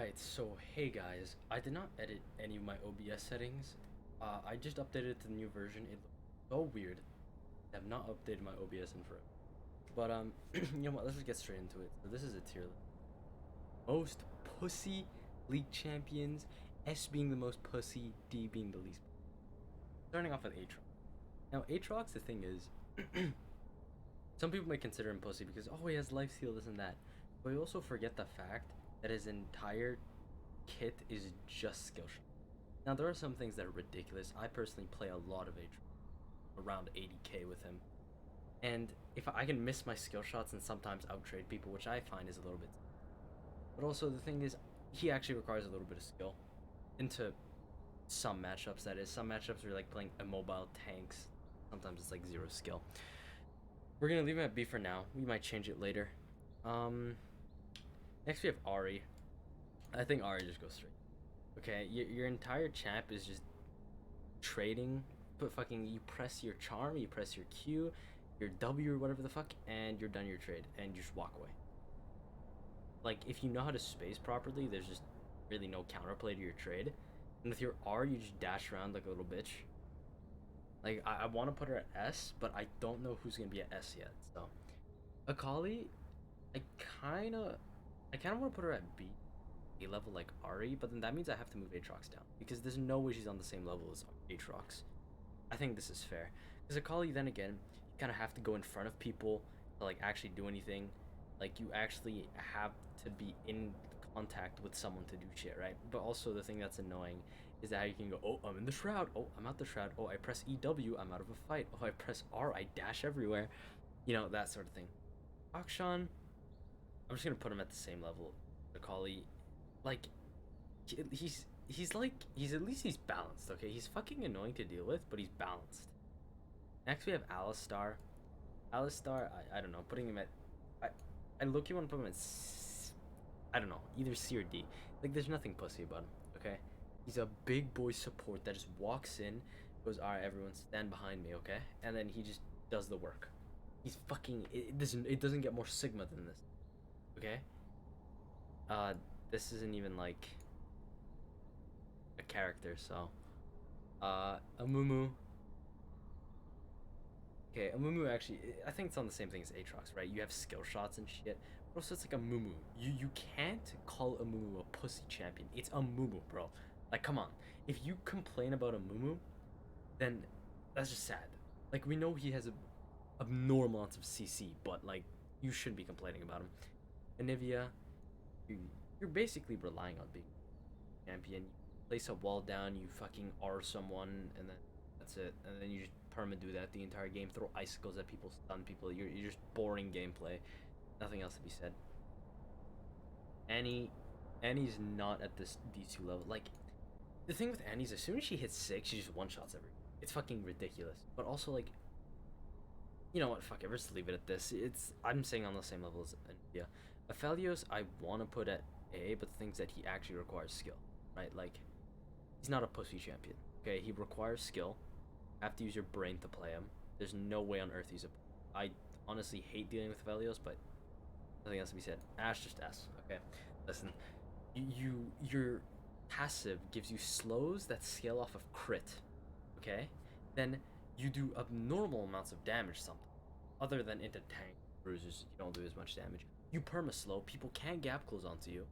Alright, so hey guys, I did not edit any of my OBS settings. I just updated it to the new version. It looks so weird. I have not updated my OBS in forever. But you know what? Let's just get straight into it. So this is a tier list. Most pussy league champions. S being the most pussy, D being the least. Starting off with Aatrox. Now Aatrox, the thing is, some people may consider him pussy because he has life steal, this and that. But you also forget the fact that his entire kit is just skill shot. Now there are some things that are ridiculous. I personally play a lot of Aatrox, around 80k with him, and if I can miss my skill shots and sometimes outtrade people, which I find is a little bit. But also the thing is, he actually requires a little bit of skill into some matchups. That is, some matchups where you're like playing immobile tanks. Sometimes it's like zero skill. We're gonna leave him at B for now. We might change it later. Next we have Ari. I think Ari just goes straight. Okay, your entire champ is just trading, but fucking you press your charm, you press your Q, your W or whatever the fuck, and you're done your trade, and you just walk away. Like, if you know how to space properly, there's just really no counterplay to your trade. And with your R, you just dash around like a little bitch. Like, I want to put her at S, but I don't know who's going to be at S yet, so. Akali, I kind of want to put her at B. A level like Ari, but then that means I have to move Aatrox down because there's no way she's on the same level as Aatrox. I think this is fair because Akali, then again, you kind of have to go in front of people to like actually do anything. Like, you actually have to be in contact with someone to do shit, right? But also the thing that's annoying is that how you can go, oh, I'm in the shroud, oh, I'm out the shroud, oh, I press EW, I'm out of a fight, oh, I press R, I dash everywhere, you know, that sort of thing. Akshan, I'm just gonna put him at the same level. Akali, like, he's at least he's balanced. Okay, he's fucking annoying to deal with, but he's balanced. Next we have Alistar. Alistar, I don't know, putting him at I look, you want to put him at I don't know, either C or D. Like, there's nothing pussy about him. Okay, he's a big boy support that just walks in, goes, all right, everyone stand behind me, okay, and then he just does the work. He's fucking it doesn't get more Sigma than this. Okay. This isn't even like a character, so Amumu. Okay, Amumu actually, I think it's on the same thing as Aatrox, right? You have skill shots and shit, but also it's like Amumu. You can't call Amumu a pussy champion. It's Amumu, bro. Like, come on. If you complain about Amumu, then that's just sad. Like, we know he has a abnormal amounts of CC, but like, you shouldn't be complaining about him. Anivia, you're basically relying on being champion. You place a wall down, you fucking R someone, and then that's it. And then you just perma do that the entire game. Throw icicles at people, stun people. You're just boring gameplay. Nothing else to be said. Annie's not at this D2 level. Like, the thing with Annie's, as soon as she hits 6, she just one shots every. It's fucking ridiculous. But also, like, you know what? Fuck it. Let's leave it at this. I'm saying on the same level as Anivia. Aphelios, I want to put at A, but the things that he actually requires skill, right? Like, he's not a pussy champion. Okay, he requires skill. You have to use your brain to play him. There's no way on earth he's a. I honestly hate dealing with Aphelios, but nothing else to be said. Ash, just S. Okay, listen. Your passive gives you slows that scale off of crit. Okay, then you do abnormal amounts of damage. Something other than into tank bruisers, you don't do as much damage. You perma slow. People can't gap close onto you.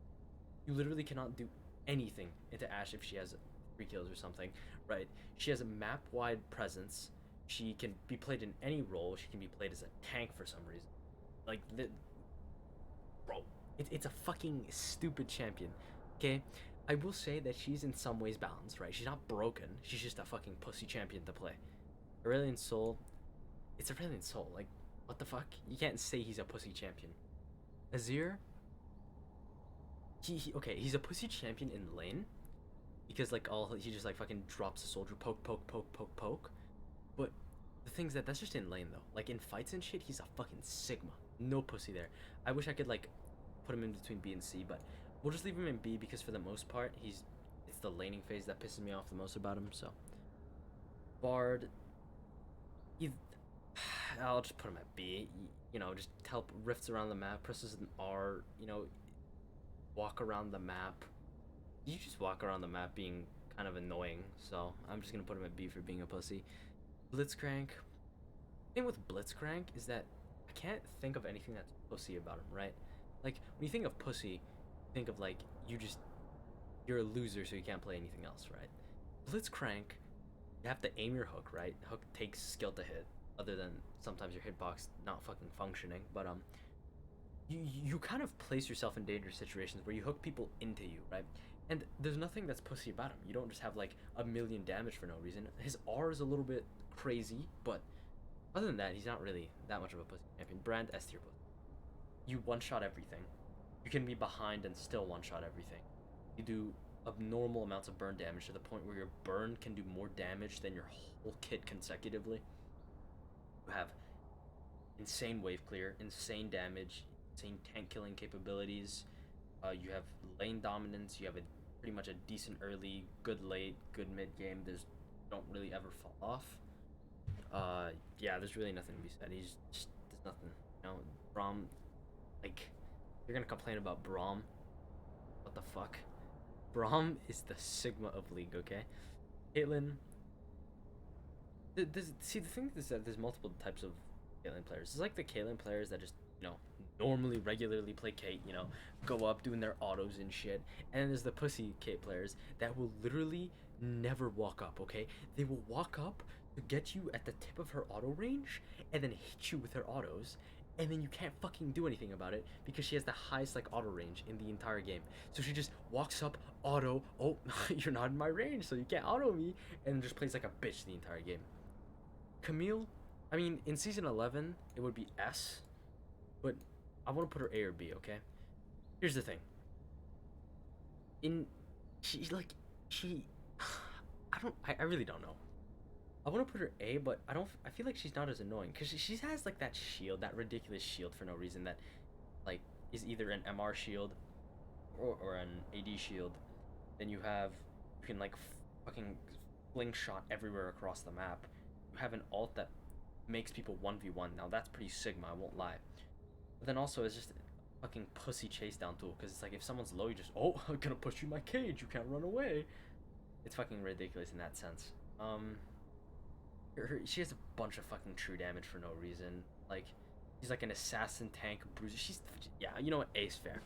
You literally cannot do anything into Ashe if she has 3 kills or something, right? She has a map-wide presence. She can be played in any role. She can be played as a tank for some reason. Like, bro, it's a fucking stupid champion, okay? I will say that she's in some ways balanced, right? She's not broken. She's just a fucking pussy champion to play. Aurelion Sol, it's Aurelion Sol. Like, what the fuck? You can't say he's a pussy champion. Azir, okay, he's a pussy champion in lane because like he just like fucking drops a soldier, poke, poke, poke, poke, poke. But the thing's that's just in lane though. Like, in fights and shit, he's a fucking Sigma. No pussy there. I wish I could like put him in between B and C, but we'll just leave him in B because for the most part it's the laning phase that pisses me off the most about him. So Bard, I'll just put him at B. You know, just help rifts around the map, presses an R, you know, walk around the map, You just walk around the map being kind of annoying, so I'm just gonna put him at B for being a pussy. Blitzcrank. Thing with Blitzcrank is that I can't think of anything that's pussy about him, right? Like when you think of pussy, think of like you're a loser, so you can't play anything else, right? Blitzcrank, you have to aim your hook, right? Hook takes skill to hit, other than sometimes your hitbox not fucking functioning. But you kind of place yourself in dangerous situations where you hook people into you, right? And there's nothing that's pussy about him. You don't just have like a million damage for no reason. His R is a little bit crazy, but other than that, he's not really that much of a pussy champion. Brand S tier pussy. You one shot everything. You can be behind and still one shot everything. You do abnormal amounts of burn damage to the point where your burn can do more damage than your whole kit consecutively. You have insane wave clear, insane damage, insane tank killing capabilities. You have lane dominance. You have a pretty much a decent early, good late, good mid game. There's don't really ever fall off. Yeah, there's really nothing to be said. He's just there's nothing. You know, Braum, like you're gonna complain about Braum. What the fuck? Braum is the Sigma of League, okay? Caitlyn. See, the thing is that there's multiple types of Caitlyn players. It's like the Caitlyn players that just, normally, regularly play Kate, go up doing their autos and shit. And then there's the pussy Kate players that will literally never walk up, okay? They will walk up to get you at the tip of her auto range and then hit you with her autos, and then you can't fucking do anything about it because she has the highest like auto range in the entire game. So she just walks up, auto, oh, you're not in my range, so you can't auto me, and just plays like a bitch the entire game. Camille, I mean, in season 11 it would be S, but I want to put her A or B, okay? Here's the thing. In she's like she I really don't know. I want to put her A, but I feel like she's not as annoying because she has like that shield, that ridiculous shield for no reason that like is either an MR shield or an AD shield. Then you can like fucking fling shot everywhere across the map. You have an ult that makes people 1v1. Now that's pretty Sigma, I won't lie. But then also it's just a fucking pussy chase down tool because it's like if someone's low, you just, oh, I'm gonna push you in my cage, you can't run away. It's fucking ridiculous in that sense. She has a bunch of fucking true damage for no reason. Like, she's like an assassin tank bruiser. Yeah, you know what? Ace fair.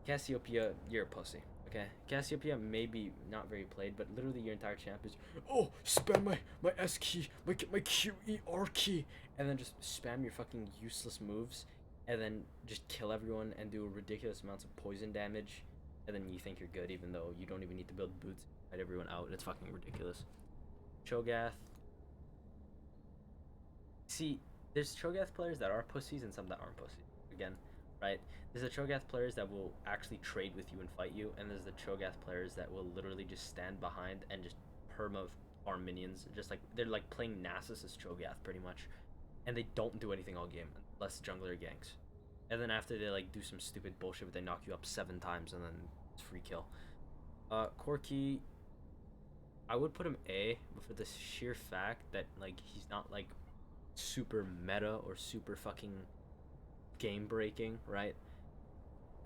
Cassiopeia, you're a pussy. Okay, Cassiopeia may be not very played, but literally your entire champ is, oh, spam my S key, my QER key, and then just spam your fucking useless moves, and then just kill everyone and do ridiculous amounts of poison damage, and then you think you're good even though you don't even need to build boots to fight everyone out. It's fucking ridiculous. Cho'Gath. See, there's Cho'Gath players that are pussies and some that aren't pussies. Again, right? There's the Cho'Gath players that will actually trade with you and fight you, and there's the Cho'Gath players that will literally just stand behind and just perma farm minions. Just like they're like playing Nasus as Cho'Gath pretty much, and they don't do anything all game unless jungler ganks. And then after they like do some stupid bullshit, but they knock you up 7 times and then it's free kill. Corki, I would put him A, but for the sheer fact that like he's not like super meta or super fucking game breaking, right?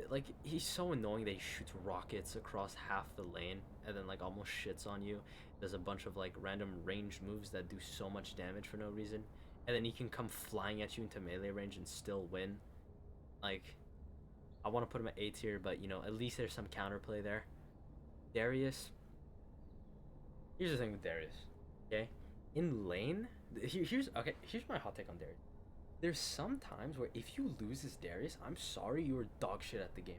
Like he's so annoying that he shoots rockets across half the lane and then like almost shits on you. There's a bunch of like random ranged moves that do so much damage for no reason, and then he can come flying at you into melee range and still win. Like, I want to put him at A tier, but at least there's some counterplay there. Darius. Here's the thing with Darius, okay? In lane, here's my hot take on Darius. There's some times where if you lose this Darius, I'm sorry, you're dog shit at the game.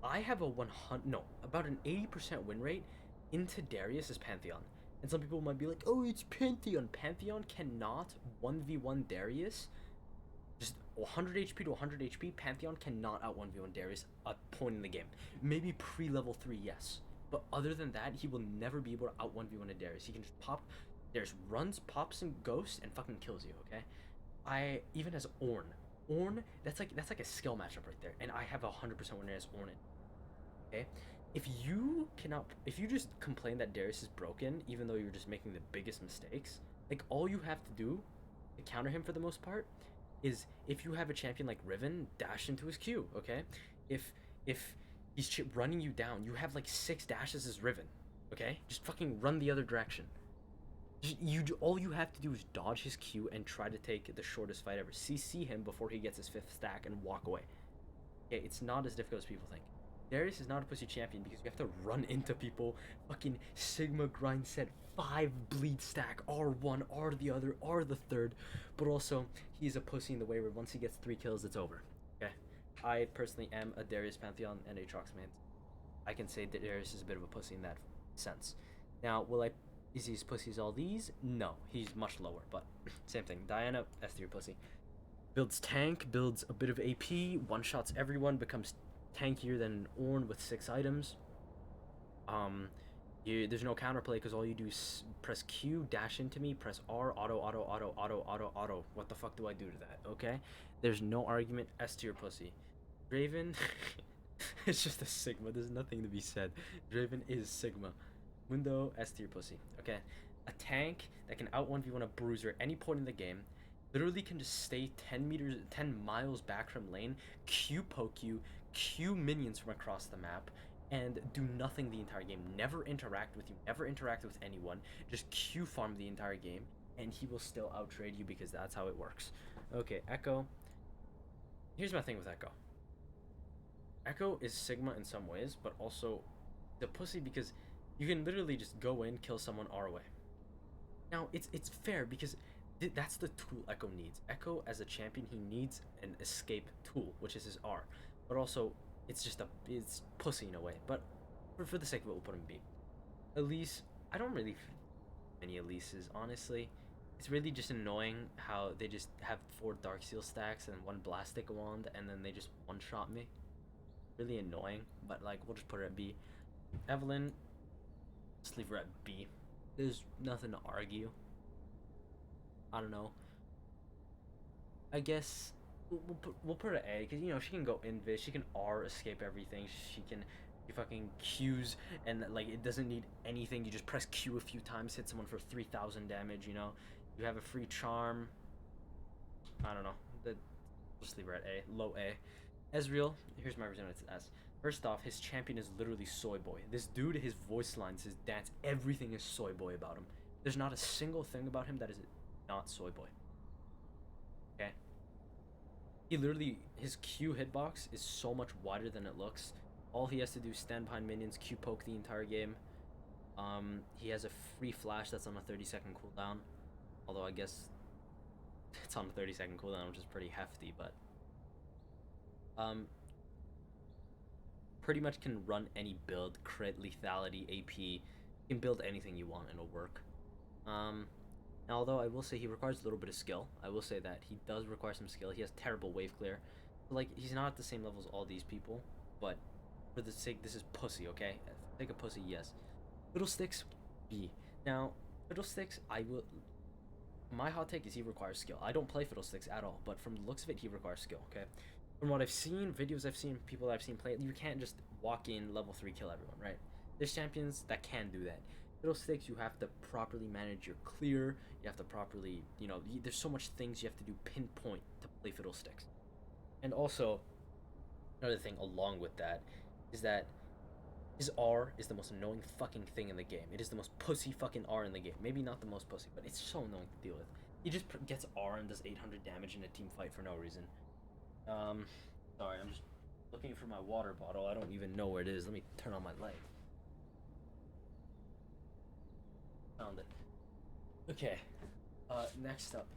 I have about an 80% win rate into Darius' Pantheon. And some people might be like, oh, it's Pantheon. Pantheon cannot 1v1 Darius. Just 100 HP to 100 HP, Pantheon cannot out 1v1 Darius a point in the game. Maybe pre-level 3, yes. But other than that, he will never be able to out 1v1 a Darius. He can just pop, Darius runs, pops, and ghosts, and fucking kills you, okay? Even as Ornn, that's like a skill matchup right there, and I have 100% win rate as Ornn. Okay, if you just complain that Darius is broken, even though you're just making the biggest mistakes, like all you have to do to counter him for the most part is if you have a champion like Riven, dash into his Q. Okay, if He's running you down. You have like 6 dashes as Riven. Okay? Just fucking run the other direction. All you have to do is dodge his Q and try to take the shortest fight ever. CC him before he gets his 5th stack and walk away. Okay, it's not as difficult as people think. Darius is not a pussy champion because you have to run into people, fucking Sigma grind set 5 bleed stack, R1, R the other, R the third, but also he's a pussy in the way where once he gets 3 kills, it's over. Okay, I personally am a Darius Pantheon and Aatrox main. I can say that Darius is a bit of a pussy in that sense. Now, is he as pussy as all these? No, he's much lower, but same thing. Diana, S tier pussy. Builds tank, builds a bit of AP, one-shots everyone, becomes tankier than an Ornn with 6 items. There's no counterplay because all you do is press Q, dash into me, press R, auto, auto, auto, auto, auto, auto. What the fuck do I do to that? Okay? There's no argument. S tier pussy. Draven, it's just a Sigma. There's nothing to be said. Draven is Sigma. Mundo, S tier pussy. Okay? A tank that can out 1v1 a bruiser at any point in the game. Literally can just stay 10 miles back from lane, Q poke you, Q minions from across the map, and do nothing the entire game. Never interact with you, never interact with anyone, just Q farm the entire game, and he will still outtrade you because that's how it works. Okay, Echo. Here's my thing with Echo. Echo is Sigma in some ways, but also the pussy because you can literally just go in, kill someone, R away. Now, it's fair because that's the tool Echo needs. Echo, as a champion, he needs an escape tool, which is his R. But also, it's pussy in a way. But for the sake of it, we'll put him B. Elise, I don't really any Elises, honestly. It's really just annoying how they just have 4 Darksteel stacks and 1 Blastic wand, and then they just one-shot me. Really annoying, but like, we'll just put her at B. Evelyn, just leave her at B. There's nothing to argue. I don't know. I guess we'll put her at A because she can go invis, she can R escape everything, she fucking Qs and like it doesn't need anything. You just press Q a few times, hit someone for 3,000 damage. You have a free charm. I don't know. Just leave her at A, low A. Ezreal, here's my reason it's S. First off, his champion is literally Soy Boy. This dude, his voice lines, his dance, everything is Soy Boy about him. There's not a single thing about him that is not Soy Boy. Okay? He literally, his Q hitbox is so much wider than it looks. All he has to do is stand behind minions, Q poke the entire game. He has a free flash that's on a 30-second cooldown. Although I guess it's on a 30-second cooldown, which is pretty hefty, but pretty much can run any build, crit, lethality, AP. You can build anything you want and it'll work. Now, although I will say he requires a little bit of skill, I will say that he does require some skill. He has terrible wave clear. Like, he's not at the same level as all these people, but for the sake, this is pussy, okay? Take a pussy, yes. Fiddlesticks, B. Now, Fiddlesticks, my hot take is he requires skill. I don't play Fiddlesticks at all, but from the looks of it, he requires skill, okay? From what I've seen, videos I've seen, people that I've seen play it, you can't just walk in, level 3, kill everyone, right? There's champions that can do that. Fiddlesticks, you have to properly manage your clear, you have to properly, there's so much things you have to do pinpoint to play Fiddlesticks. And also, another thing along with that is that his R is the most annoying fucking thing in the game. It is the most pussy fucking R in the game. Maybe not the most pussy, but it's so annoying to deal with. He just gets R and does 800 damage in a team fight for no reason. Sorry, I'm just looking for my water bottle. I don't even know where it is. Let me turn on my light. Found it. Okay. Next up,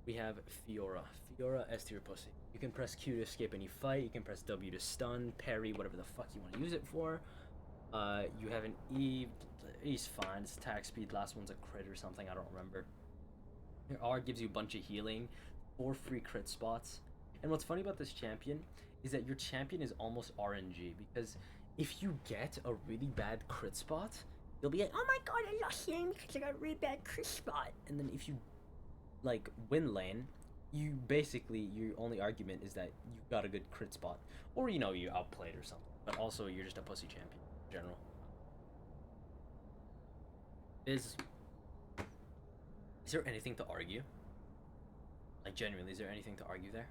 we have Fiora. Fiora, S tier pussy. You can press Q to escape any fight. You can press W to stun, parry, whatever the fuck you want to use it for. You have an E. E's fine. It's attack speed. Last one's a crit or something. I don't remember. Your R gives you a bunch of healing, 4 free crit spots. And what's funny about this champion is that your champion is almost RNG, because if you get a really bad crit spot, you'll be like, oh my god, I lost lane because I got a really bad crit spot. And then if you like win lane, you basically, your only argument is that you got a good crit spot, or you outplayed or something. But also you're just a pussy champion in general. Is there anything to argue? Like, genuinely, is there anything to argue there?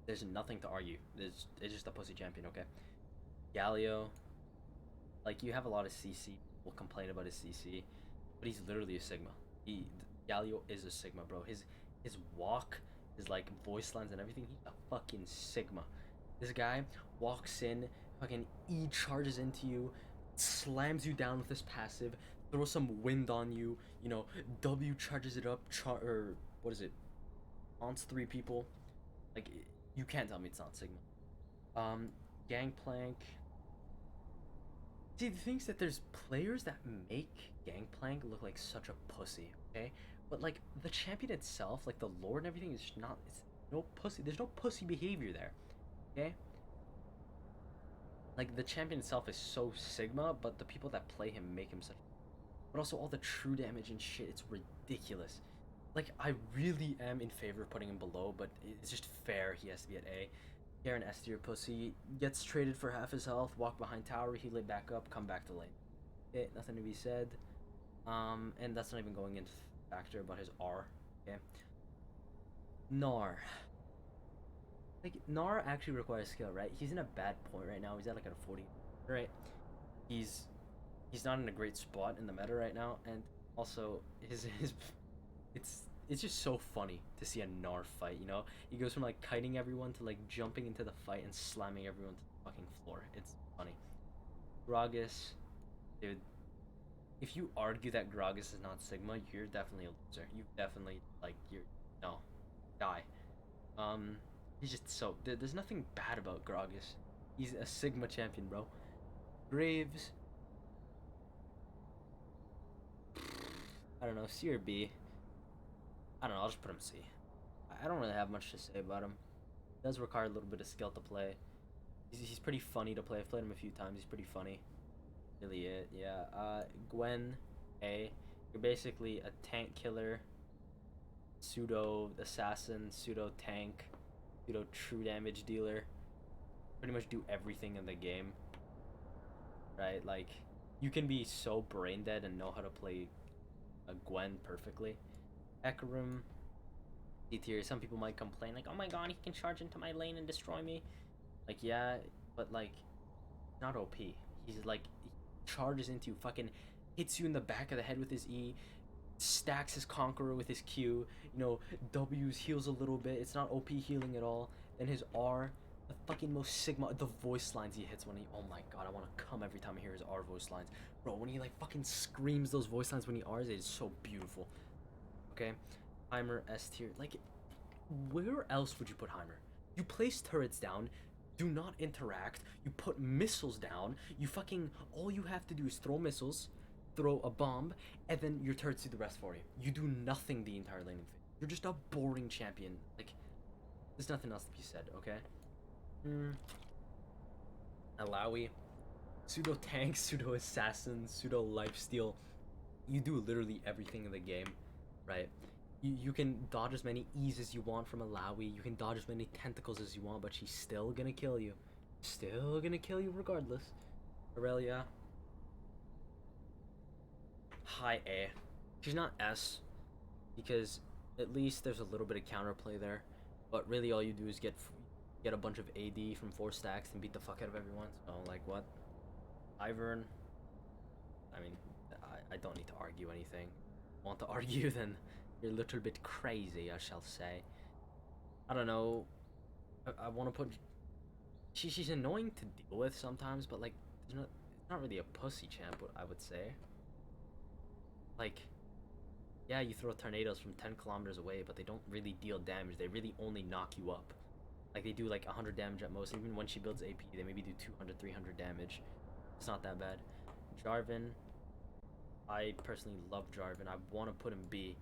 There's nothing to argue. It's just a pussy champion, okay? Galio, like you have a lot of CC will complain about his CC, but he's literally a Sigma. He Galio is a Sigma, bro. His walk, his like voice lines and everything. He's a fucking Sigma. This guy walks in, fucking E charges into you, slams you down with his passive, throws some wind on you. You know, W charges it up. Or what is it? Taunts three people. Like you can't tell me it's not Sigma. Gangplank. See, the thing is that there's players that make Gangplank look like such a pussy, okay? But like the champion itself, like the lore and everything, is not. It's no pussy. There's no pussy behavior there, okay? Like the champion itself is so Sigma, but the people that play him make him such. But also all the true damage and shit, it's ridiculous. Like I really am in favor of putting him below, but it's just fair he has to be at A. Garen S tier pussy gets traded for half his health, walk behind tower, heal it back up, come back to lane. Okay, nothing to be said. And that's not even going into factor about his R. Okay. Gnar. Like Gnar actually requires skill, right? He's in a bad point right now. He's at like a 40, right? He's not in a great spot in the meta right now, and also his it's just so funny to see a Gnar fight, you know? He goes from like kiting everyone to like jumping into the fight and slamming everyone to the fucking floor. It's funny. Gragas, dude, if you argue that Gragas is not Sigma, you're definitely a loser. You definitely like you're no, die. He's just so there's nothing bad about Gragas. He's a Sigma champion, bro. Graves, I don't know, C or B. I don't know, I'll just put him C. I don't really have much to say about him. He does require a little bit of skill to play. He's pretty funny to play. I've played him a few times. He's pretty funny. Really it, yeah. Gwen, A. You're basically a tank killer, pseudo assassin, pseudo tank, pseudo true damage dealer. Pretty much do everything in the game. Right? Like, you can be so brain dead and know how to play a Gwen perfectly. Hecarim, D tier. Some people might complain like, "Oh my god, he can charge into my lane and destroy me." Like, yeah, but like, not OP. He's like, he charges into you, fucking hits you in the back of the head with his E, stacks his Conqueror with his Q. You know, W's heals a little bit. It's not OP healing at all. Then his R, the fucking most Sigma. The voice lines he hits when he. Oh my god, I want to come every time I hear his R voice lines, bro. When he like fucking screams those voice lines when he R's, it is so beautiful. Okay, Heimer S tier. Like, where else would you put Heimer? You place turrets down, do not interact. You put missiles down. You fucking all you have to do is throw missiles, throw a bomb, and then your turrets do the rest for you. You do nothing the entire laning phase. You're just a boring champion. Like, there's nothing else to be said. Okay. Alawi, pseudo tank, pseudo assassin, pseudo lifesteal. You do literally everything in the game. Right? You can dodge as many E's as you want from Alawi. You can dodge as many tentacles as you want, but she's still gonna kill you. Still gonna kill you regardless. Aurelia. High A. She's not S, because at least there's a little bit of counterplay there. But really all you do is get a bunch of AD from 4 stacks and beat the fuck out of everyone. So, like, what? Ivern. I mean, I don't need to argue anything. Want to argue, then you're a little bit crazy, I shall say. I don't know. I want to put. She's annoying to deal with sometimes, but like, it's not really a pussy champ. I would say. Like, yeah, you throw tornadoes from 10 kilometers away, but they don't really deal damage. They really only knock you up. Like, they do like 100 damage at most. Even when she builds AP, they maybe do 200, 300 damage. It's not that bad. Jarvan. I personally love Jarvan. I want to put him B,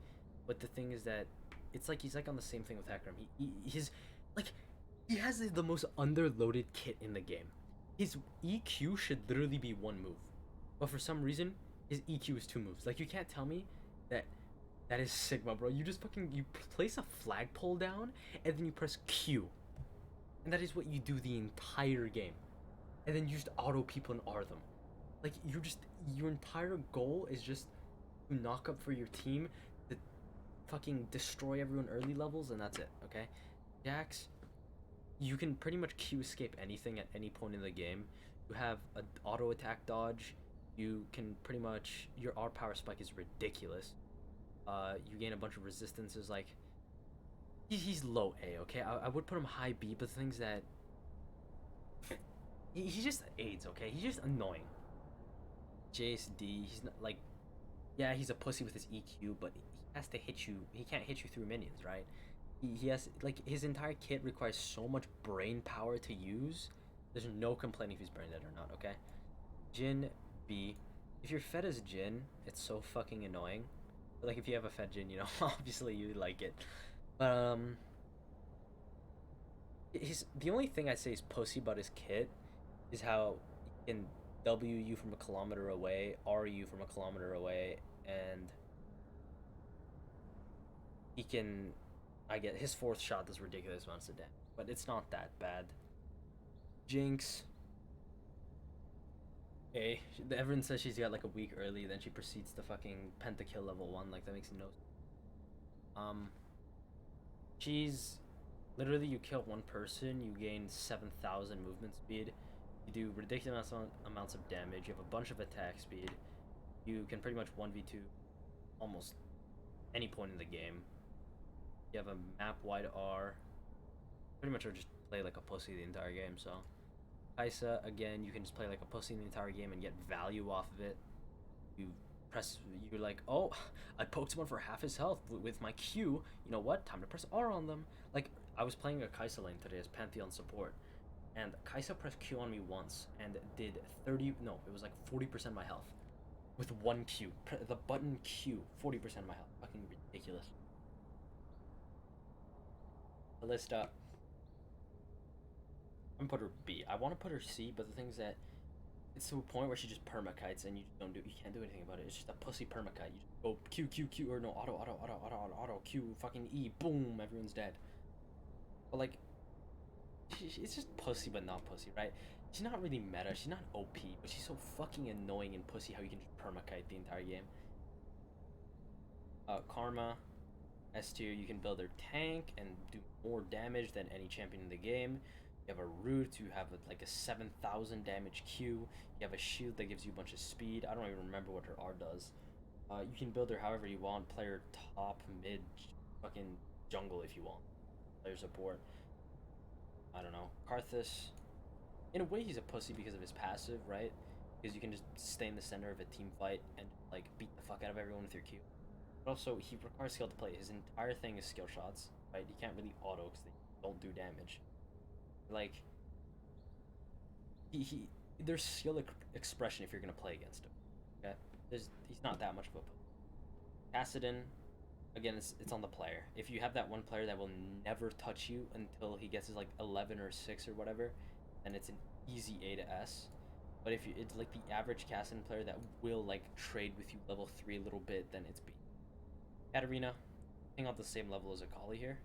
but the thing is that it's like he's like on the same thing with Hecarim. He has the most underloaded kit in the game. His EQ should literally be 1 move, but for some reason his EQ is 2 moves. Like, you can't tell me that is Sigma, bro. You just fucking you place a flagpole down and then you press Q, and that is what you do the entire game, and then you just auto people and R them. Like, your entire goal is just to knock up for your team, to fucking destroy everyone early levels, and that's it, okay? Jax, you can pretty much Q escape anything at any point in the game. You have an auto attack dodge. You can pretty much your R power spike is ridiculous. You gain a bunch of resistances. Like he's low A. Okay, I would put him high B, but the things that he just aids. Okay, he's just annoying. Jace D. He's not like yeah, he's a pussy with his EQ, but he has to hit you. He can't hit you through minions, right? He has like his entire kit requires so much brain power to use. There's no complaining if he's brain dead or not. Okay, Jin B. If you're fed as Jin, it's so fucking annoying. But, like if you have a fed Jin, you know, obviously you like it. But he's the only thing I say is pussy about his kit is how he can W you from a kilometer away, R you from a kilometer away, and he can. I get his fourth shot does ridiculous amounts of damage, but it's not that bad. Jinx. A. Everyone says she's got like a week early, then she proceeds to fucking pentakill level 1. Like that makes no. She's literally you kill one person, you gain 7,000 movement speed. You do ridiculous amounts of damage. You have a bunch of attack speed. You can pretty much 1v2 almost any point in the game. You have a map wide R. Pretty much, or just play like a pussy the entire game. So, Kaisa again, you can just play like a pussy the entire game and get value off of it. You press, you're like, oh, I poked someone for half his health with my Q. You know what? Time to press R on them. Like I was playing a Kaisa lane today as Pantheon support, and Kaisa pressed Q on me once and did 30. No, it was like 40% my health with one Q. The button Q, 40% my health. Fucking ridiculous. Ballista. I'm gonna put her B. I want to put her C, but the thing is that it's to a point where she just permakites and you can't do anything about it. It's just a pussy permakite. You just go Q Q Q or no auto Q fucking E, boom, everyone's dead. But like, it's just pussy but not pussy, right? She's not really meta. She's not OP, but she's so fucking annoying and pussy how you can just permakite the entire game. Karma. S tier, you can build their tank and do more damage than any champion in the game. You have a root, you have like a 7,000 damage Q. You have a shield that gives you a bunch of speed. I don't even remember what her R does. You can build her however you want. Player top, mid, fucking jungle if you want. Player support. I don't know. Karthus. In a way, he's a pussy because of his passive, right? Because you can just stay in the center of a team fight and like beat the fuck out of everyone with your Q. But also, he requires skill to play. His entire thing is skill shots, right? You can't really auto because they don't do damage. Like, there's skill expression if you're gonna play against him. Okay, he's not that much of a. Kassadin, again, it's on the player. If you have that one player that will never touch you until he gets his like 11 or 6 or whatever, then it's an easy A to S. But if it's like the average Kassadin player that will like trade with you level 3 a little bit, then it's B. Katarina, hang on the same level as Akali here.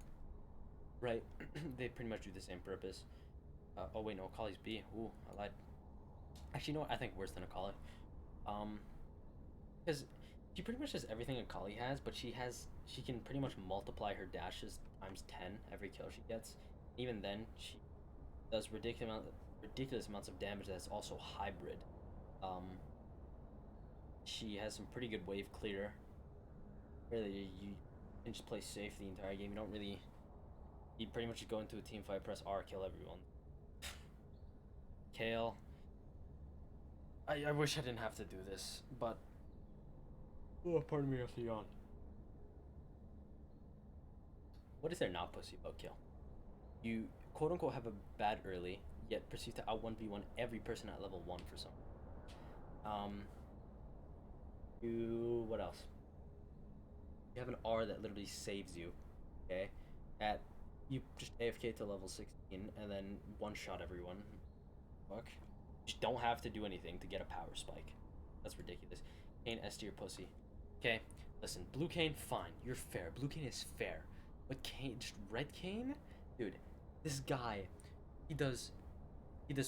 Right, they pretty much do the same purpose. Oh wait, no, Akali's B. Ooh, I lied. Actually, you know what? I think worse than Akali. Because she pretty much does everything Akali has, but she can pretty much multiply her dashes times 10 every kill she gets. Even then, she does ridiculous amounts of damage that's also hybrid. She has some pretty good wave clear. Really, you can just play safe the entire game. You don't really. You pretty much just go into a team fight, press R, kill everyone. Kale. I wish I didn't have to do this, but. Oh, pardon me, I have to yawn. What is there not pussy about Kale? You quote unquote have a bad early, yet proceed to out 1v1 every person at level 1 for some. What else? You have an R that literally saves you, okay? You just AFK to level 16 and then one-shot everyone. Fuck. You just don't have to do anything to get a power spike. That's ridiculous. Kane S tier pussy. Okay, listen, Blue Kane, fine. You're fair. Blue Kane is fair. But Kane, just Red Kane? Dude, this guy, he does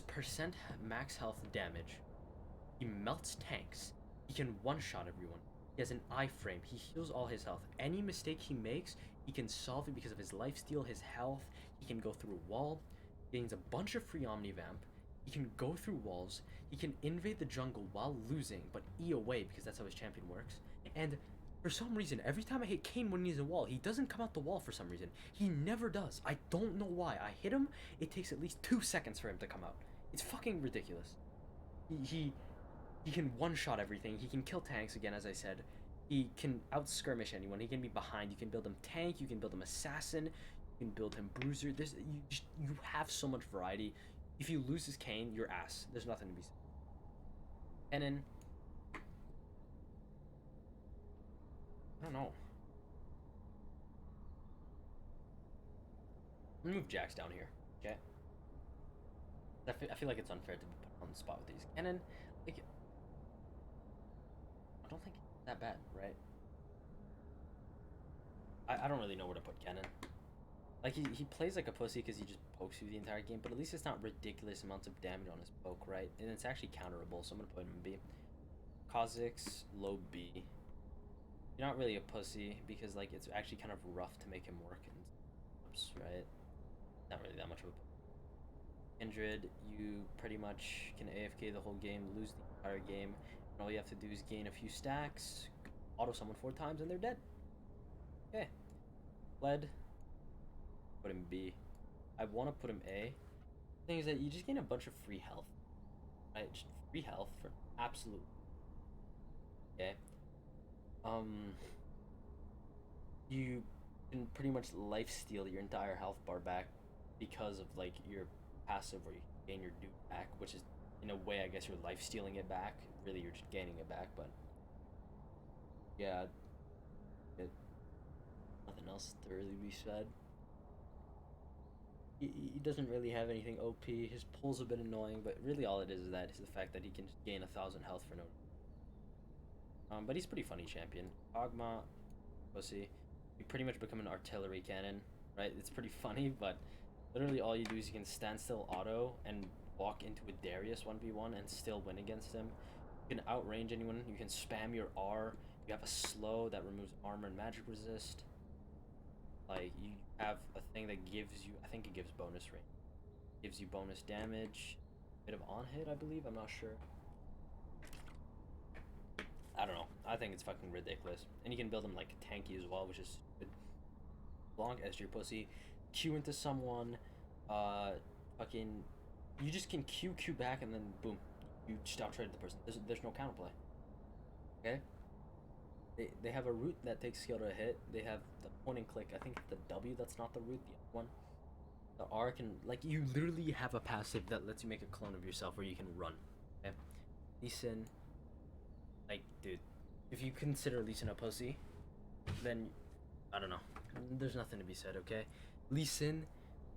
percent max health damage. He melts tanks. He can one-shot everyone. He has an iframe. He heals all his health. Any mistake he makes, he can solve it because of his lifesteal, his health. He can go through a wall. gains a bunch of free Omnivamp. He can go through walls. He can invade the jungle while losing, but E away because that's how his champion works. And for some reason, every time I hit Kane when he's in wall, he doesn't come out the wall for some reason. He never does. I don't know why. I hit him, it takes at least 2 seconds for him to come out. It's fucking ridiculous. He can one-shot everything. He can kill tanks again, as I said. He can out-skirmish anyone. He can be behind. You can build him tank. You can build him assassin. You can build him bruiser. You have so much variety. If you lose his Kane, you're ass. There's nothing to be said. And then I don't know. I'm gonna move Jax down here. Okay. I feel like it's unfair to be put on the spot with these. And then, like, I don't think it's that bad, right? I don't really know where to put Kennen. Like, he plays like a pussy because he just pokes you the entire game, but at least it's not ridiculous amounts of damage on his poke, right? And it's actually counterable, so I'm gonna put him in B. Kha'Zix, low B. You're not really a pussy because, like, it's actually kind of rough to make him work in oops, right? Not really that much of a Kindred, you pretty much can AFK the whole game, lose the entire game, and all you have to do is gain a few stacks, auto summon 4 times, and they're dead. Okay. Led. Put him B. I want to put him A. The thing is that you just gain a bunch of free health. Right? Just free health for absolute. Okay. You can pretty much lifesteal your entire health bar back because of, like, your passive where you gain your dude back, which is, in a way, I guess you're lifestealing it back. Really, you're just gaining it back, but yeah, nothing else to really be said. He doesn't really have anything OP. His pull's a bit annoying, but really all it is the fact that he can just gain 1,000 health for no. But he's pretty funny champion. Ogma, pussy. You pretty much become an artillery cannon, right? It's pretty funny, but literally all you do is you can stand still auto and walk into a Darius 1v1 and still win against him. You can outrange anyone. You can spam your R. You have a slow that removes armor and magic resist. Like, you have a thing that gives you, I think it gives bonus range. Gives you bonus damage. Bit of on hit, I believe. I'm not sure. I don't know. I think it's fucking ridiculous. And you can build them like tanky as well, which is good. Long as your pussy. Q into someone. Fucking. You just can Q back and then boom. You just out-traded the person. There's no counterplay. Okay? They have a root that takes skill to hit. They have the point and click. I think the W that's not the root, the other one. The R can, like, you literally have a passive that lets you make a clone of yourself where you can run. Okay? Lee Sin, like, dude, if you consider Lee Sin a pussy, then I don't know. There's nothing to be said, okay? Lee Sin,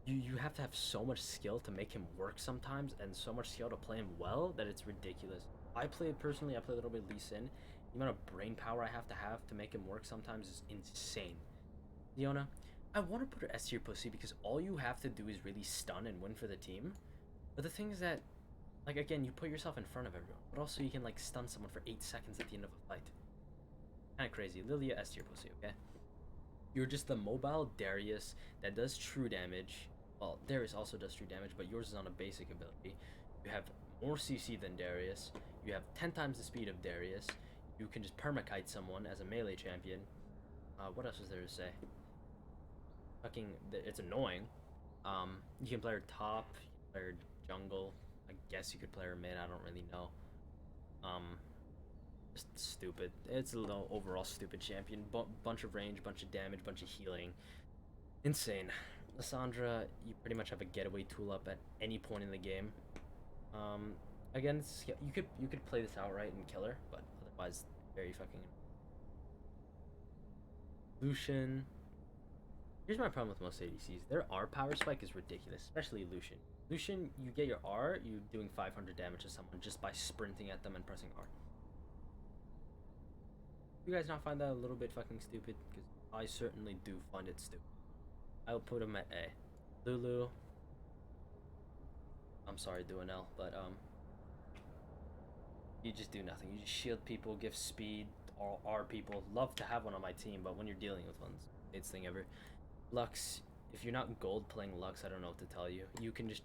you have to have so much skill to make him work sometimes, and so much skill to play him well that it's ridiculous. I play a little bit Lee Sin. The amount of brain power I have to make him work sometimes is insane. Leona, I want to put her S tier pussy because all you have to do is really stun and win for the team. But the thing is that, like, again, you put yourself in front of everyone, but also you can, like, stun someone for 8 seconds at the end of a fight. Kind of crazy. Lilia S tier pussy, okay? You're just the mobile Darius that does true damage. Well, Darius also does true damage, but yours is on a basic ability. You have more CC than Darius. You have 10 times the speed of Darius. You can just permakite someone as a melee champion. What else is there to say? Fucking, it's annoying. You can play her top, you can play her jungle. I guess you could play her mid, I don't really know. Just stupid. It's a little overall stupid champion. Bunch of range, bunch of damage, bunch of healing. Insane. Lissandra, you pretty much have a getaway tool up at any point in the game. Again, you could play this outright and kill her, but otherwise, very fucking. Lucian. Here's my problem with most ADCs. Their R power spike is ridiculous, especially Lucian. Lucian, you get your R, you're doing 500 damage to someone just by sprinting at them and pressing R. You guys not find that a little bit fucking stupid? Because I certainly do find it stupid. I will put him at A. Lulu. I'm sorry, do an L, but you just do nothing. You just shield people, give speed, R people. Love to have one on my team, but when you're dealing with one's it's thing ever. Lux, if you're not gold playing Lux, I don't know what to tell you. You can just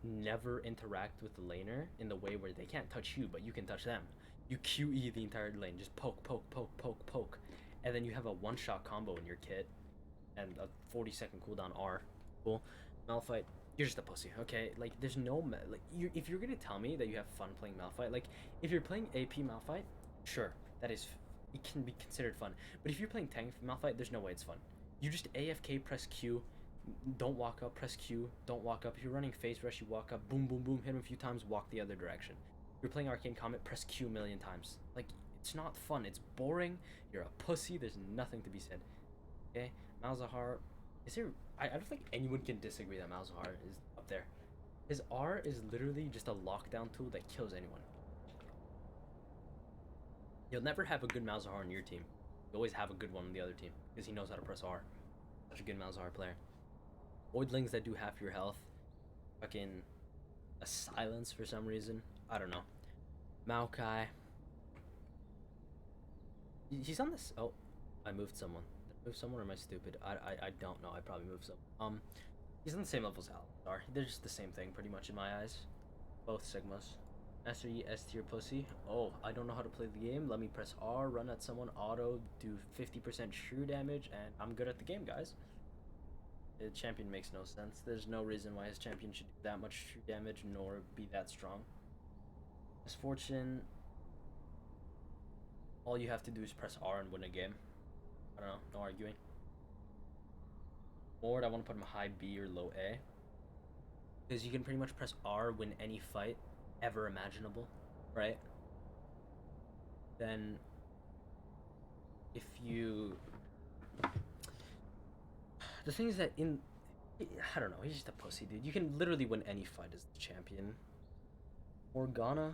never interact with the laner in the way where they can't touch you, but you can touch them. You QE the entire lane, just poke, poke, poke, poke, poke, and then you have a one-shot combo in your kit, and a 40-second cooldown R. Cool. Malphite, you're just a pussy, okay? Like, there's no like, if you're gonna tell me that you have fun playing Malphite, like, if you're playing AP Malphite, sure, that is, it can be considered fun. But if you're playing tank Malphite, there's no way it's fun. You just AFK, press Q, don't walk up, press Q, don't walk up. If you're running face rush, you walk up, boom, boom, boom, hit him a few times, walk the other direction. If you're playing Arcane Comet, press Q a million times. Like, it's not fun, it's boring, you're a pussy, there's nothing to be said. Okay, Malzahar, is there, I don't think anyone can disagree that Malzahar is up there. His R is literally just a lockdown tool that kills anyone. You'll never have a good Malzahar on your team. You always have a good one on the other team, because he knows how to press R. Such a good Malzahar player. Voidlings that do half your health. Fucking a silence for some reason. I don't know. Maokai. He's on this. Oh, I moved someone. Did I move someone or am I stupid? I don't know. I probably moved someone. He's on the same level as Alistar. They're just the same thing pretty much in my eyes. Both Sigmas. Master Yi S tier pussy. Oh, I don't know how to play the game. Let me press R, run at someone, auto, do 50% shrew damage, and I'm good at the game, guys. The champion makes no sense. There's no reason why his champion should do that much true damage nor be that strong. Misfortune. All you have to do is press R and win a game. I don't know, no arguing. Ward, I want to put him high B or low A. Because you can pretty much press R, win any fight ever imaginable, right? Then if you, the thing is that I don't know, he's just a pussy, dude. You can literally win any fight as the champion. Morgana,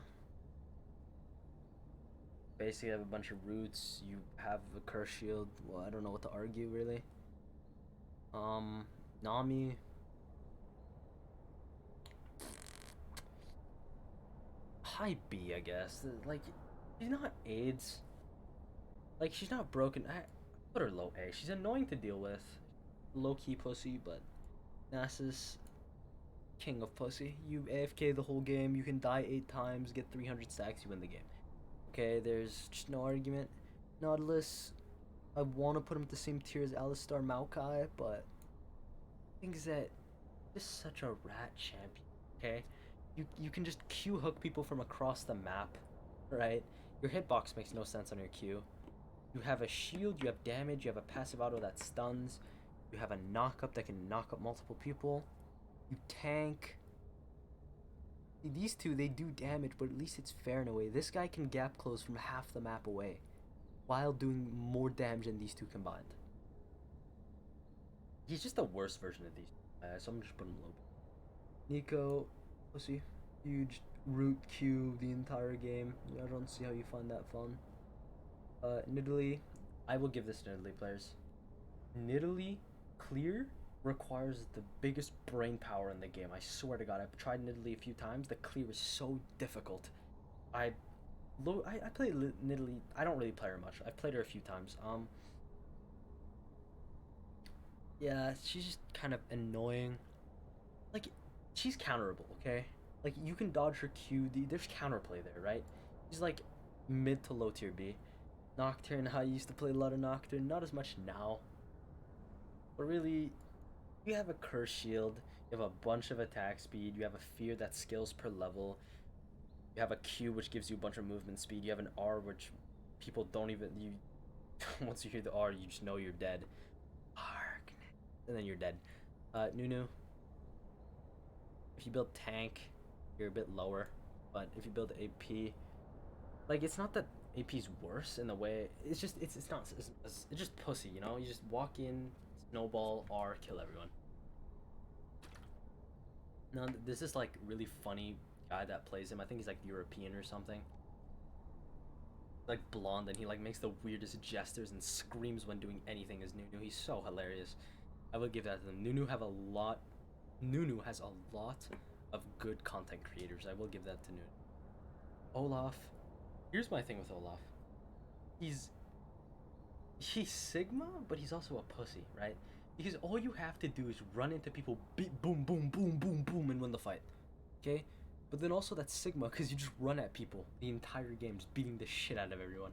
basically have a bunch of roots. You have a curse shield. Well, I don't know what to argue really. Nami. High B, I guess. Like, she's not AIDS. Like, she's not broken. I put her low A. She's annoying to deal with. Low-key pussy, but Nasus, king of pussy. You AFK the whole game. You can die 8 times, get 300 stacks, you win the game. Okay, there's just no argument. Nautilus, I want to put him at the same tier as Alistar Maokai, but I think that just such a rat champion, okay? You can just Q hook people from across the map, right? Your hitbox makes no sense on your Q. You have a shield, you have damage, you have a passive auto that stuns, you have a knock up that can knock up multiple people, you tank. These two, they do damage, but at least it's fair in a way. This guy can gap close from half the map away while doing more damage than these two combined. He's just the worst version of these. So I'm just putting him low. Nico, pussy, huge root Q the entire game. I don't see how you find that fun. Nidalee, I will give this to Nidalee players. Nidalee clear requires the biggest brain power in the game. I swear to God, I've tried Nidalee a few times. The clear is so difficult. I play Nidalee. I don't really play her much. I've played her a few times. Yeah, she's just kind of annoying. Like, she's counterable, okay? Like, you can dodge her Q. There's counterplay there, right? She's like mid to low tier B. Nocturne, I used to play a lot of Nocturne. Not as much now. But really, you have a curse shield. You have a bunch of attack speed. You have a fear that scales per level. You have a Q, which gives you a bunch of movement speed. You have an R, which people don't even... Once you hear the R, you just know you're dead. And then you're dead. Nunu. If you build tank, you're a bit lower. But if you build AP, like, it's not that AP's worse in the way. It's just it's just pussy, you know. You just walk in, snowball, R, kill everyone. Now there's this like really funny guy that plays him. I think he's like European or something. Like blonde, and he like makes the weirdest gestures and screams when doing anything as Nunu. He's so hilarious. I would give that to them. Nunu has a lot of good content creators. I will give that to Nunu. Olaf. Here's my thing with Olaf. He's Sigma, but he's also a pussy, right? Because all you have to do is run into people, beat, boom, boom, boom, boom, boom, and win the fight. Okay? But then also that's Sigma, because you just run at people the entire game, just beating the shit out of everyone.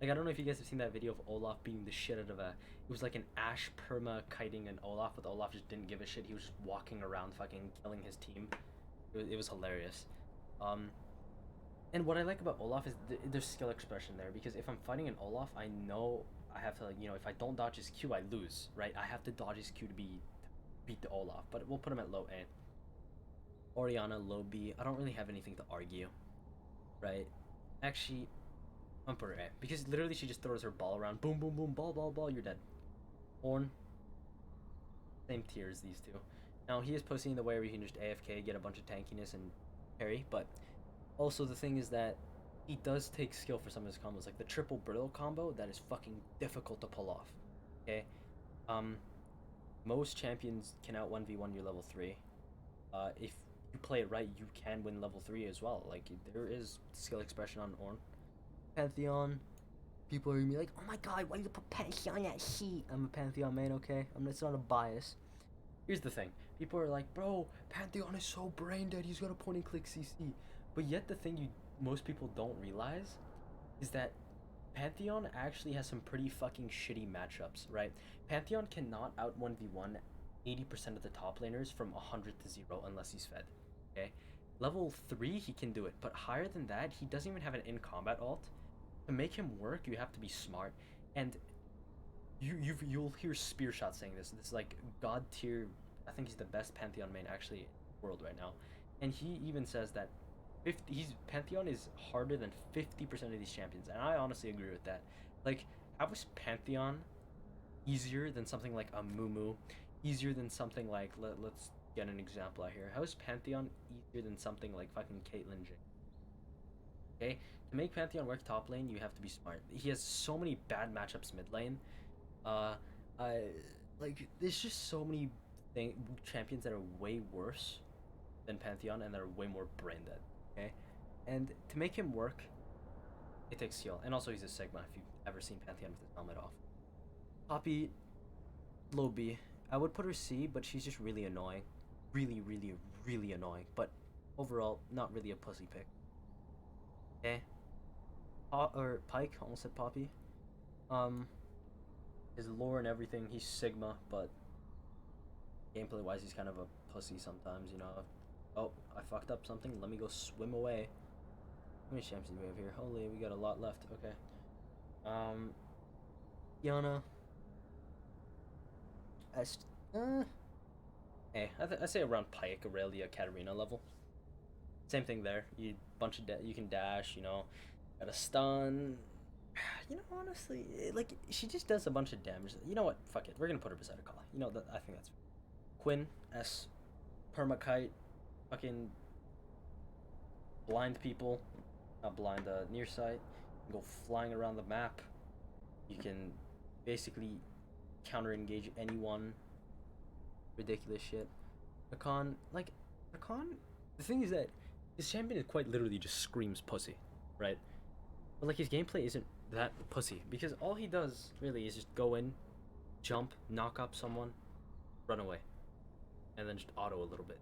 Like, I don't know if you guys have seen that video of Olaf beating the shit out of a... It was like an Ash perma kiting an Olaf, but Olaf just didn't give a shit. He was just walking around fucking killing his team. It was hilarious. And what I like about Olaf is there's skill expression there, because if I'm fighting an Olaf, I know I have to, like, you know, if I don't dodge his Q, I lose, right? I have to dodge his Q to beat the Olaf, but we'll put him at low A. Oriana, low B. I don't really have anything to argue, right? Actually, I'm put her A, because literally she just throws her ball around, boom, boom, boom, ball, ball, ball, you're dead. Ornn, same tier as these two. Now, he is pussy in the way where you can just AFK, get a bunch of tankiness, and parry, but also the thing is that he does take skill for some of his combos, like the triple brittle combo, that is fucking difficult to pull off, okay? Most champions can out 1v1 your level 3. If you play it right, you can win level 3 as well. Like, there is skill expression on Ornn. Pantheon, people are gonna be like, oh my god, why do you put Pantheon at C? I'm a Pantheon main, okay? It's not a bias. Here's the thing. People are like, bro, Pantheon is so brain dead, he's got a point and click CC. But yet the thing most people don't realize is that Pantheon actually has some pretty fucking shitty matchups, right? Pantheon cannot out 1v1 80% of the top laners from 100 to 0 unless he's fed, okay? Level 3, he can do it, but higher than that, he doesn't even have an in-combat ult. To make him work, you have to be smart, and you'll hear Spearshot saying this. This is like god tier. I think he's the best Pantheon main actually in the world right now, and he even says that Pantheon is harder than 50% of these champions, and I honestly agree with that. Like, how is Pantheon easier than something like a Mumu? Easier than something like let's get an example out here. How is Pantheon easier than something like fucking Caitlyn J? Okay, to make Pantheon work top lane, you have to be smart. He has so many bad matchups mid lane. I like there's just so many champions that are way worse than Pantheon and that are way more brain dead. Okay, and to make him work, it takes skill. And also he's a Sigma. If you've ever seen Pantheon with his helmet off. Poppy, low B. I would put her C, but she's just really annoying. Really, really, really annoying. But overall, not really a pussy pick. Okay. Or Pike, almost said Poppy. His lore and everything, he's Sigma, but gameplay wise, he's kind of a pussy sometimes, you know. Oh, I fucked up something. Let me go swim away. How many champions do we have here? Holy, we got a lot left. Okay. Yana. Hey, I say around Pike, Aurelia, Katarina level. Same thing there. You can dash. You know, got a stun. You know, honestly, like she just does a bunch of damage. You know what? Fuck it. We're gonna put her beside a Kala. You know that I think that's Quinn S. Permakite. Fucking blind people. Not blind. Near sight. You can go flying around the map. You can basically counter engage anyone. Ridiculous shit. Rakan, the thing is that his champion is quite literally just screams pussy, right? But like his gameplay isn't that pussy because all he does really is just go in, jump, knock up someone, run away, and then just auto a little bit.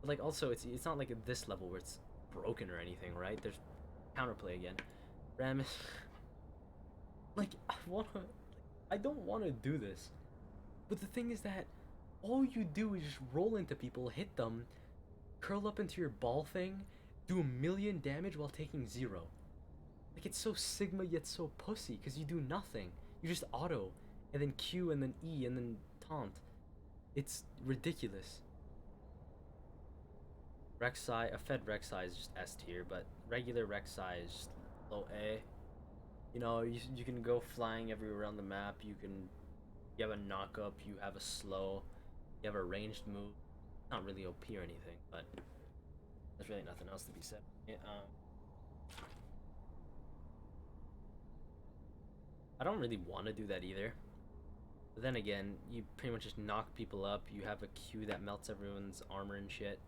But like also it's not like at this level where it's broken or anything, right? There's counterplay again. Rammus, like I don't want to do this, but the thing is that all you do is just roll into people, hit them, curl up into your ball thing, do a million damage while taking 0. Like, it's so Sigma yet so pussy, because you do nothing. You just auto, and then Q, and then E, and then taunt. It's ridiculous. Rek'Sai, a fed Rek'Sai is just S tier, but regular Rek'Sai is just low A. You know, you can go flying everywhere on the map, you have a knock up, you have a slow, you have a ranged move. Not really OP or anything, but there's really nothing else to be said. Yeah, I don't really want to do that either. But then again, you pretty much just knock people up. You have a Q that melts everyone's armor and shit.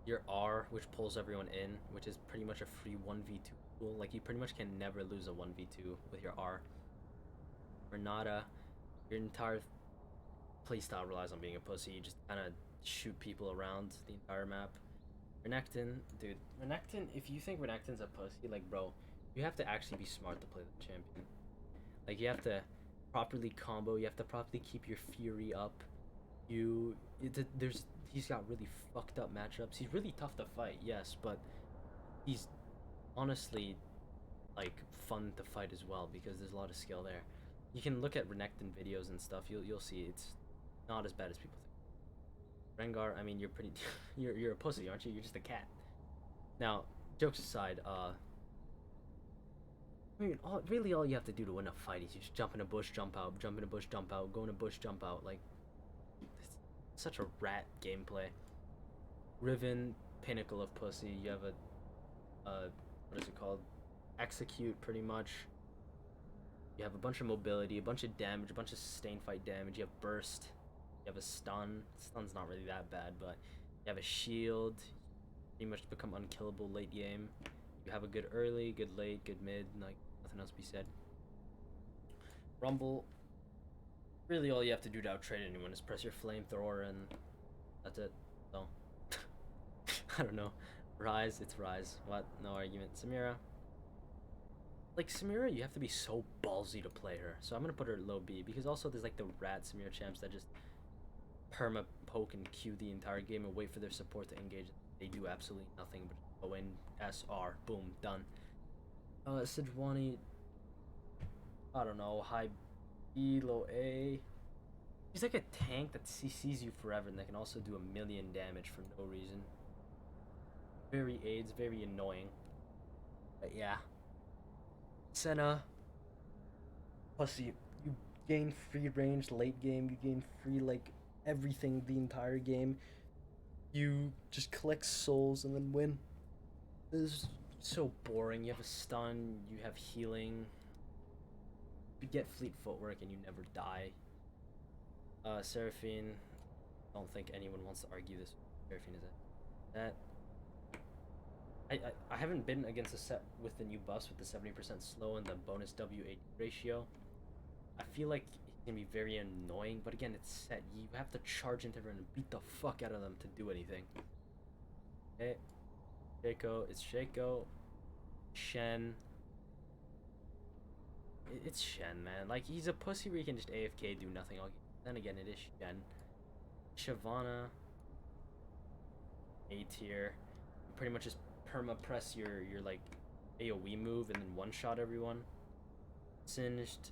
Your R, which pulls everyone in, which is pretty much a free 1v2 tool. Like, you pretty much can never lose a 1v2 with your R. or nada. Your entire playstyle relies on being a pussy. You just kind of shoot people around the entire map. Renekton, dude. Renekton, if you think Renekton's a pussy, like, bro, you have to actually be smart to play the champion. Like, you have to properly combo. You have to properly keep your fury up. He's got really fucked up matchups. He's really tough to fight, yes, but he's honestly like fun to fight as well because there's a lot of skill there. You can look at Renekton videos and stuff. You'll see it's not as bad as people think. Rengar, I mean, you're pretty, you're a pussy, aren't you? You're just a cat. Now, jokes aside, I mean, all you have to do to win a fight is you just jump in a bush, jump out, jump in a bush, jump out, go in a bush, jump out. Like, it's such a rat gameplay. Riven, pinnacle of pussy. You have what is it called? Execute, pretty much. You have a bunch of mobility, a bunch of damage, a bunch of sustained fight damage. You have burst. You have a stun. Stun's not really that bad, but you have a shield. Pretty much become unkillable late game. You have a good early, good late, good mid, like nothing else to be said. Rumble. Really, all you have to do to outtrade anyone is press your flamethrower, and that's it. So, I don't know. Rise, it's Rise. What? No argument. Samira. Like, Samira, you have to be so ballsy to play her. So I'm gonna put her at low B, because also there's like the rat Samira champs that just perma poke and Q the entire game and wait for their support to engage. They do absolutely nothing but go in, SR, boom, done. Sejuani, I don't know, high B, low A. He's like a tank that CCs you forever and that can also do a million damage for no reason. Very AIDS, very annoying. But yeah. Senna. Plus you gain free range late game, you gain free like everything the entire game. You just collect souls and then win. This is so boring. You have a stun, you have healing, you get fleet footwork and you never die. Seraphine, I don't think anyone wants to argue this. Seraphine is that. I haven't been against a set with the new buffs with the 70% slow and the bonus W8 ratio. I feel like it's gonna be very annoying, but again, it's set. You have to charge into everyone and beat the fuck out of them to do anything. Okay. Shaco, it's Shaco. Shen. It's Shen, man. Like, he's a pussy where you can just AFK, do nothing. Then again, it is Shen. Shyvana. A tier. Pretty much just perma press your like AoE move and then one shot everyone. Singed.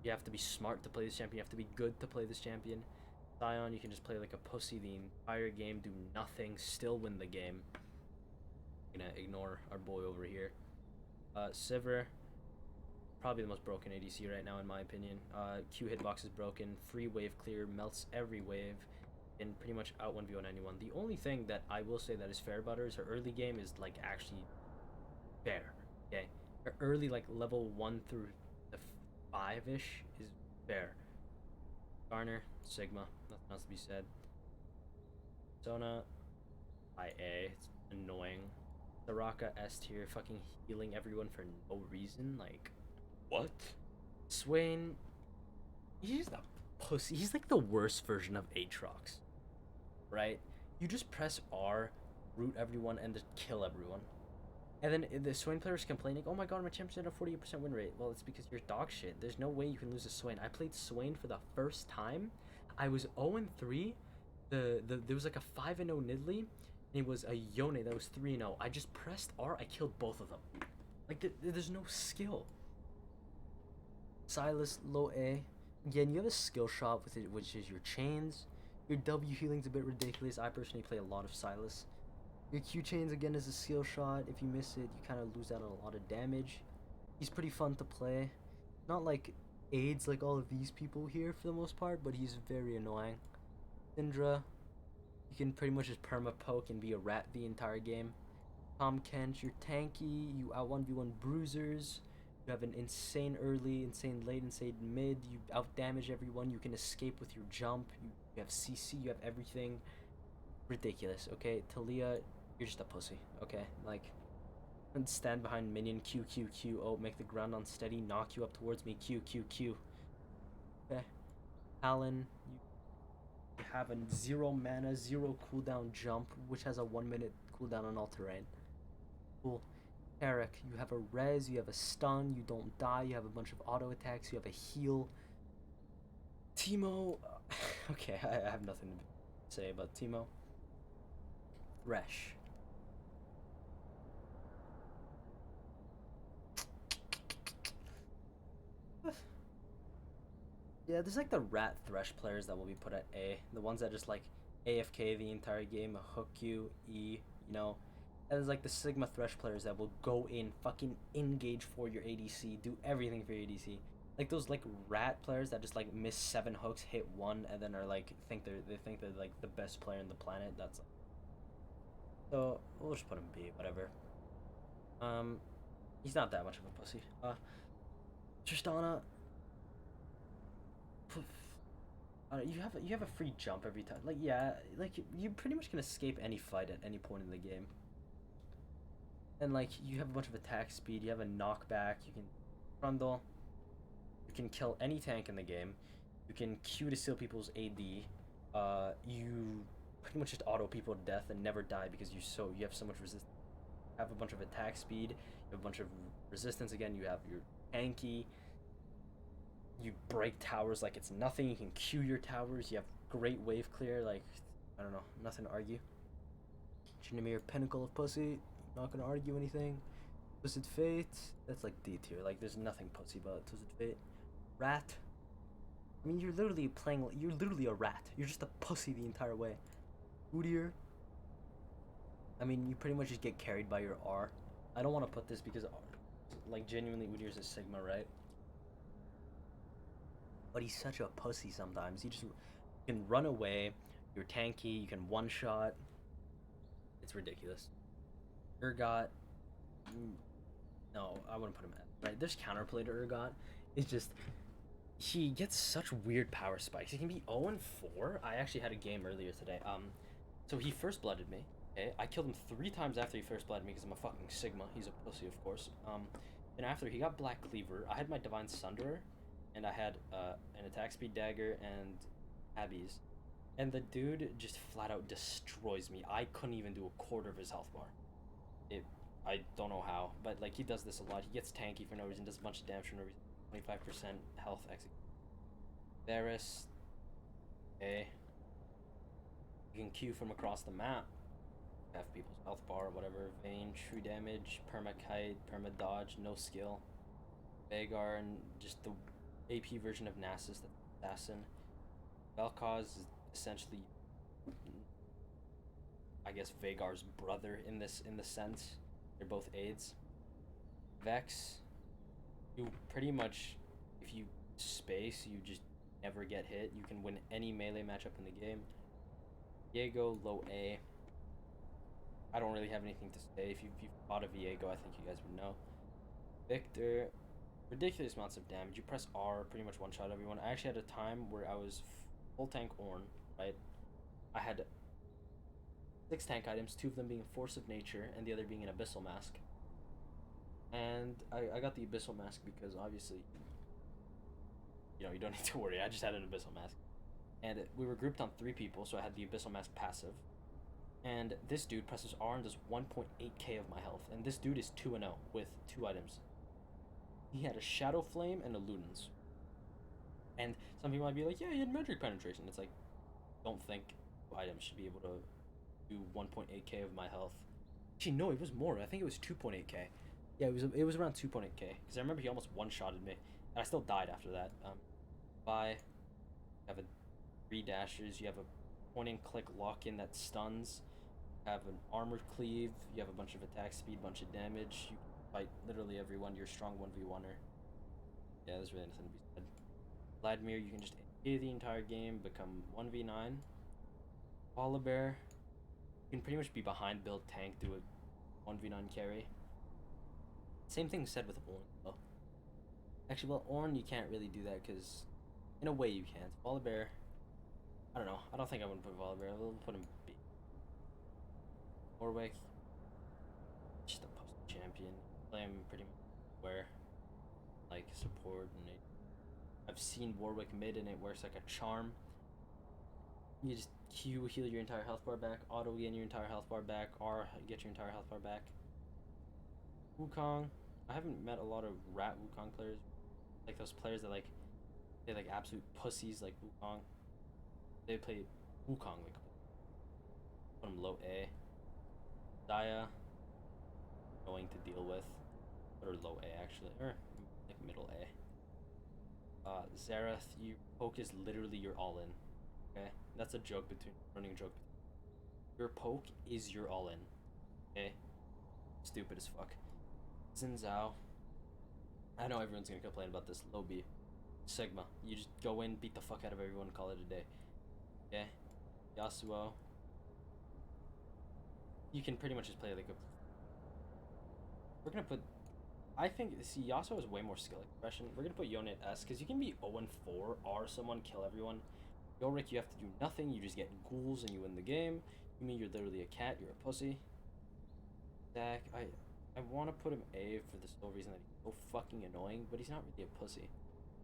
You have to be smart to play this champion. You have to be good to play this champion. Sion, you can just play like a pussy the entire game, do nothing, still win the game. I'm gonna ignore our boy over here. Sivir, probably the most broken ADC right now in my opinion. Q hitbox is broken, free wave clear, melts every wave, and pretty much out 1v1 anyone. The only thing that I will say that is fair about her is her early game is like actually fair. Okay, her early like level 1 through the 5-ish is fair. Garner, Sigma, nothing else to be said. Sona, IA, it's annoying. Soraka, S tier, fucking healing everyone for no reason. Like, what? Swain, he's just a pussy. He's like the worst version of Aatrox, right? You just press R, root everyone, and just kill everyone. And then the Swain players complaining, oh my god, my champion's at a 48% win rate. Well, it's because you're dog shit. There's no way you can lose a Swain. I played Swain for the first time. I was 0-3. There was like a 5-0 Nidalee, and it was a Yone that was 3-0. I just pressed R, I killed both of them. Like, there's no skill. Silas, low A. Again, you have a skill shot with it, which is your chains. Your W healing's a bit ridiculous. I personally play a lot of Silas. Your Q chains again is a skill shot. If you miss it, you kind of lose out on a lot of damage. He's pretty fun to play. Not like AIDS like all of these people here for the most part, but he's very annoying. Syndra, you can pretty much just perma poke and be a rat the entire game. Tom Kench, you're tanky. You out 1v1 bruisers. You have an insane early, insane late, insane mid. You out damage everyone. You can escape with your jump. You have CC. You have everything. Ridiculous. Okay, Talia, you're just a pussy. Okay, like, stand behind minion, Q, Q, Q. Oh, make the ground unsteady. Knock you up towards me. Q, Q, Q. Talon, you have a 0 mana, 0 cooldown jump, which has a 1 minute cooldown on all terrain. Cool. Eric, you have a res, you have a stun, you don't die, you have a bunch of auto attacks, you have a heal. Teemo, okay, I have nothing to say about Teemo. Thresh. Yeah, there's like the rat Thresh players that will be put at A. The ones that just like AFK the entire game, hook you, E, you know. And there's like the Sigma Thresh players that will go in, fucking engage for your ADC, do everything for your ADC. Like those like rat players that just like miss 7 hooks, hit 1, and then are like they think they're like the best player in the planet. That's like... So we'll just put him B, whatever. He's not that much of a pussy. Tristana, you have a free jump every time. Like yeah, like you pretty much can escape any fight at any point in the game. And like you have a bunch of attack speed. You have a knockback. You can trundle. You can kill any tank in the game. You can Q to steal people's AD. You pretty much just auto people to death and never die because you have so much resistance. You have a bunch of attack speed. You have a bunch of resistance again. You have your tanky. You break towers like it's nothing. You can Q your towers. You have great wave clear. Like, I don't know, nothing to argue. Tryndamere, pinnacle of pussy. Not gonna argue anything. Twisted Fate. That's like D tier. Like, there's nothing pussy about Twisted Fate. Rat. I mean, you're literally a rat. You're just a pussy the entire way. Udyr. I mean, you pretty much just get carried by your R. I don't want to put this because, like, genuinely, Udyr's a Sigma, right? But he's such a pussy sometimes. You can run away. You're tanky. You can one-shot. It's ridiculous. Urgot. No, I wouldn't put him at. Right, there's counterplay to Urgot. It's just he gets such weird power spikes. He can be 0-4. I actually had a game earlier today. So he first blooded me. Okay, I killed him 3 times after he first blooded me because I'm a fucking Sigma. He's a pussy, of course. And after he got Black Cleaver, I had my Divine Sunderer, and I had an attack speed dagger and Abby's. And the dude just flat out destroys me. I couldn't even do a quarter of his health bar. I don't know how, but like he does this a lot. He gets tanky for no reason, does a bunch of damage for no reason. 25% health execute. Varus. Okay. You can Q from across the map. Have people's health bar, whatever. Vayne, true damage, perma kite, perma dodge, no skill. Veigar and just the AP version of Nasus, the assassin. Vel'Koz is essentially, I guess, Veigar's brother in the sense. They're both aids. Vex, you pretty much, if you space, you just never get hit. You can win any melee matchup in the game. Viego, low A. I don't really have anything to say. If you've fought a Viego, I think you guys would know. Victor, ridiculous amounts of damage. You press R, pretty much one-shot everyone. I actually had a time where I was full tank Ornn, right? I had 6 tank items, 2 of them being Force of Nature and the other being an Abyssal Mask. And I got the Abyssal Mask because obviously, you know, you don't need to worry. I just had an Abyssal Mask. And we were grouped on 3 people, so I had the Abyssal Mask passive. And this dude presses R and does 1.8k of my health. And this dude is 2-0 with 2 items. He had a Shadow Flame and a Ludens. And some people might be like, yeah, he had Magic Penetration. It's like, don't think items should be able to do 1.8k of my health. Actually, no, it was more. I think it was 2.8k. Yeah, it was around 2.8k. Because I remember he almost one-shotted me. And I still died after that. You have a 3 dashers. You have a point-and-click lock-in that stuns. You have an armored cleave. You have a bunch of attack speed, bunch of damage. You fight literally everyone. You're a strong 1v1er. Yeah, there's really nothing to be said. Vladimir, you can just A the entire game, become 1v9. Volibear, you can pretty much be behind build tank, do a 1v9 carry. Same thing said with Ornn, though. Actually, well, Ornn, you can't really do that, because in a way you can't. Volibear, I don't know. I don't think I would put Volibear. We'll put him B. Warwick, just a post champion. Play him pretty much where, like, support and I've seen Warwick mid and it works like a charm. You just Q heal your entire health bar back, auto gain your entire health bar back, R get your entire health bar back. Wukong, I haven't met a lot of rat Wukong players, like those players that like they like absolute pussies like Wukong. They play Wukong like put him low A. Daya, going to deal with, or low A actually, or like middle A. Zareth, your poke is literally your all in. Okay, that's a joke between running joke. Your poke is your all in. Okay, stupid as fuck. Xin Zhao, I know everyone's gonna complain about this. Low B, Sigma. You just go in, beat the fuck out of everyone, call it a day. Okay, Yasuo. You can pretty much just play like a. We're gonna put. I think see Yasuo is way more skill expression. We're gonna put Yone at S because you can be 0-4, R someone, kill everyone. Yorick, you have to do nothing. You just get ghouls and you win the game. You mean you're literally a cat? You're a pussy. Zach, I want to put him A for the sole reason that he's so fucking annoying, but he's not really a pussy.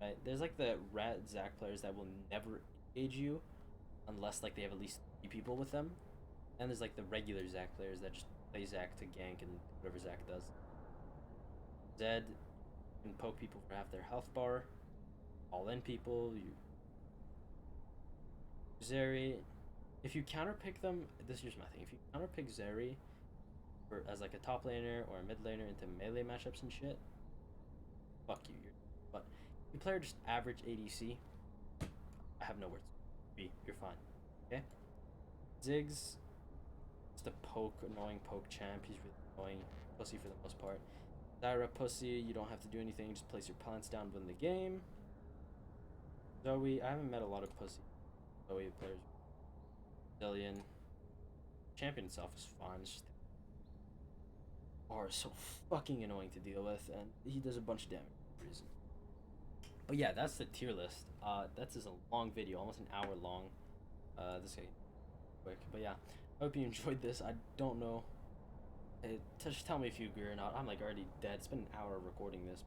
Right? There's like the rat Zac players that will never engage you unless like they have at least 3 people with them. And there's like the regular Zac players that just play Zac to gank and whatever Zac does. Zed can poke people for half their health bar. All in people. You Zeri, if you counterpick them, this is my thing. If you counterpick Zeri for as like a top laner or a mid laner into melee matchups and shit, fuck you. But if you play just average ADC, I have no words. B, you're fine. Okay. Ziggs, just a annoying poke champ. He's really annoying, pussy for the most part. Zyra pussy. You don't have to do anything. Just place your plants down, win the game. Zoe, I haven't met a lot of pussy Zoe players. Zillion. Champion itself is fine. It's just R is so fucking annoying to deal with, and he does a bunch of damage for no reason. But yeah, that's the tier list. That's just a long video, almost an hour long. This guy quick, but yeah, I hope you enjoyed this. I don't know. Just tell me if you agree or not. I'm like already dead. It's been an hour recording this.